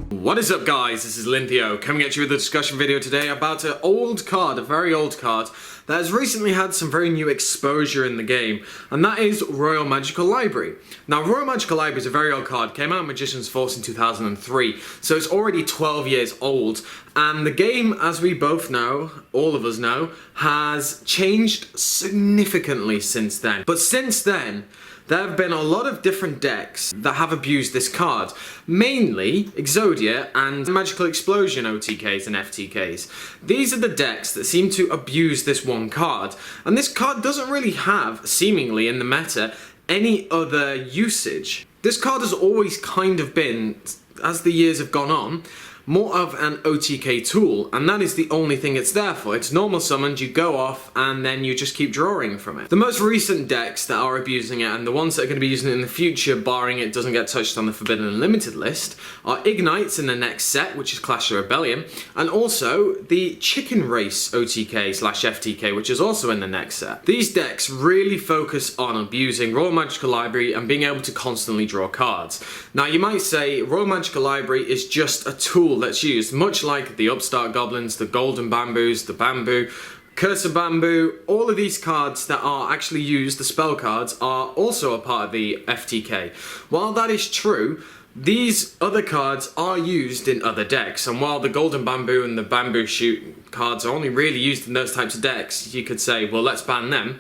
What is up, guys? This is Linthio coming at you with a discussion video today about an old card, a very old card that has recently had some very new exposure in the game, and that is Royal Magical Library. Now, Royal Magical Library is a very old card, came out in Magician's Force in 2003, so it's already 12 years old, and the game, as we both know, all of us know, has changed significantly since then. But since then, there have been a lot of different decks that have abused this card, mainly Exodia and Magical Explosion OTKs and FTKs. These are the decks that seem to abuse this one card, and this card doesn't really have, seemingly in the meta, any other usage. This card has always kind of been, as the years have gone on, more of an OTK tool, and that is the only thing it's there for. It's normal summoned, you go off, and then you just keep drawing from it. The most recent decks that are abusing it, and the ones that are going to be using it in the future, barring it doesn't get touched on the Forbidden Unlimited list, are Ignites in the next set, which is Clash of Rebellion, and also the Chicken Race OTK/FTK, which is also in the next set. These decks really focus on abusing Royal Magical Library and being able to constantly draw cards. Now, you might say Royal Magical Library is just a tool that's used, much like the Upstart Goblins, the Golden Bamboos, the Bamboo, Curse of Bamboo. All of these cards that are actually used, the spell cards, are also a part of the FTK. While that is true, these other cards are used in other decks, and while the Golden Bamboo and the Bamboo Shoot cards are only really used in those types of decks, you could say, well, let's ban them.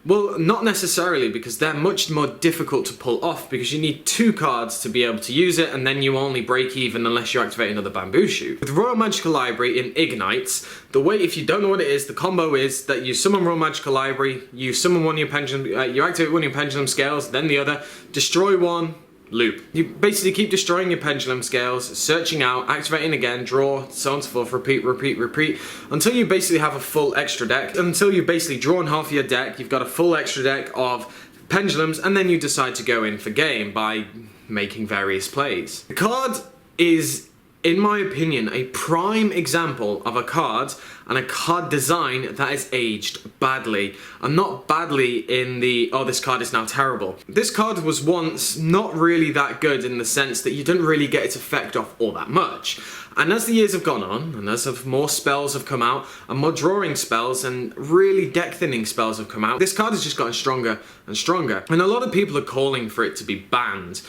Well, not necessarily, because they're much more difficult to pull off, because you need two cards to be able to use it, and then you only break even unless you activate another Bamboo Shoot. With Royal Magical Library in Ignites, the way, if you don't know what it is, the combo is that you summon Royal Magical Library, you summon one of your pendulum, you activate one of your Pendulum Scales, then the other, destroy one, loop. You basically keep destroying your Pendulum Scales, searching out, activating again, draw, so on and so forth, repeat, repeat, repeat, until you basically have a full extra deck. Until you've basically drawn half of your deck, you've got a full extra deck of pendulums, and then you decide to go in for game by making various plays. The card is, in my opinion, a prime example of a card and a card design that is aged badly. And not badly in the, oh, this card is now terrible. This card was once not really that good in the sense that you didn't really get its effect off all that much. And as the years have gone on, and as more spells have come out, and more drawing spells and really deck thinning spells have come out, this card has just gotten stronger and stronger. And a lot of people are calling for it to be banned.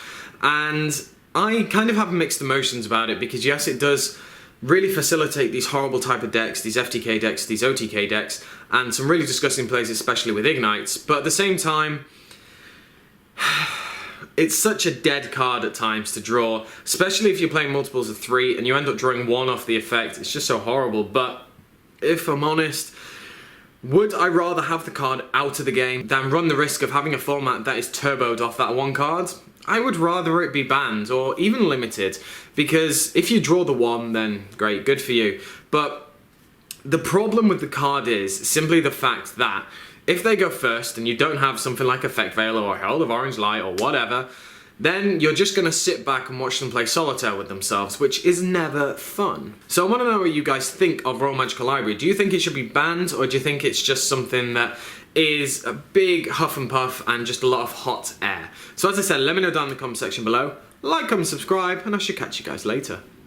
And I kind of have mixed emotions about it, because yes, it does really facilitate these horrible type of decks, these FTK decks, these OTK decks, and some really disgusting plays, especially with Ignites, but at the same time, it's such a dead card at times to draw, especially if you're playing multiples of 3 and you end up drawing 1 off the effect. It's just so horrible. But if I'm honest, would I rather have the card out of the game than run the risk of having a format that is turboed off that one card? I would rather it be banned or even limited, because if you draw the 1, then great, good for you. But the problem with the card is simply the fact that if they go first and you don't have something like Effect Veil or Herald of Orange Light or whatever, then you're just going to sit back and watch them play solitaire with themselves, which is never fun. So I want to know what you guys think of Royal Magical Library. Do you think it should be banned, or do you think it's just something that is a big huff and puff and just a lot of hot air? So as I said, let me know down in the comment section below. Like, comment, subscribe, and I should catch you guys later.